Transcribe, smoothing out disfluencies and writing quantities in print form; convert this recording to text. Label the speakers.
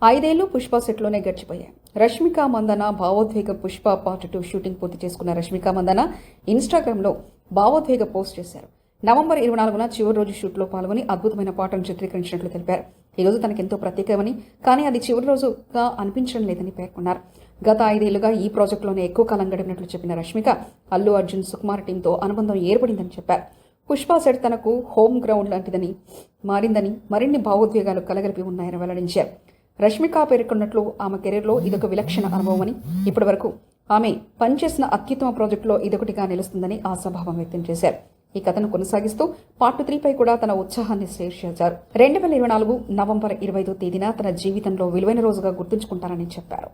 Speaker 1: 5 ఏళ్లు పుష్ప సెట్లోనే గడిచిపోయాయి. రష్మిక మందన భావోద్వేగ పుష్ప పార్ట్ 2 షూటింగ్ పూర్తి చేసుకున్న రష్మిక మందన ఇన్స్టాగ్రామ్లో భావోద్వేగ పోస్ట్ చేశారు. నవంబర్ 24న చివరి రోజు షూట్లో పాల్గొని అద్భుతమైన పాటను చిత్రీకరించినట్లు తెలిపారు. ఈ రోజు తనకెంతో ప్రత్యేకమని, కానీ అది చివరి రోజుగా అనిపించడం లేదని పేర్కొన్నారు. గత 5 ఏళ్లుగా ఈ ప్రాజెక్టులోనే ఎక్కువ కాలం గడిపినట్లు చెప్పిన రష్మిక, అల్లు అర్జున్, సుకుమార్ టీంతో అనుబంధం ఏర్పడిందని చెప్పారు. పుష్ప సెట్ తనకు హోమ్ గ్రౌండ్ లాంటిదని మారిందని, మరిన్ని భావోద్వేగాలు కలగలిపి ఉన్నాయని వెల్లడించారు. రష్మిక పేర్కొన్నట్లు ఆమె కెరీర్లో ఇదొక విలక్షణ అనుభవమని, ఇప్పటివరకు ఆమె పనిచేసిన అత్యుత్తమ ప్రాజెక్టులో ఇదొకటిగా నిలుస్తుందని ఆశాభావం వ్యక్తం చేశారు. ఈ కథను కొనసాగిస్తూ పార్ట్ 3పై కూడా తన ఉత్సాహాన్ని షేర్ చేశారు. 2024 నవంబర్ 25వ తేదీన తన జీవితంలో విలువైన రోజుగా గుర్తుంచుకుంటారని చెప్పారు.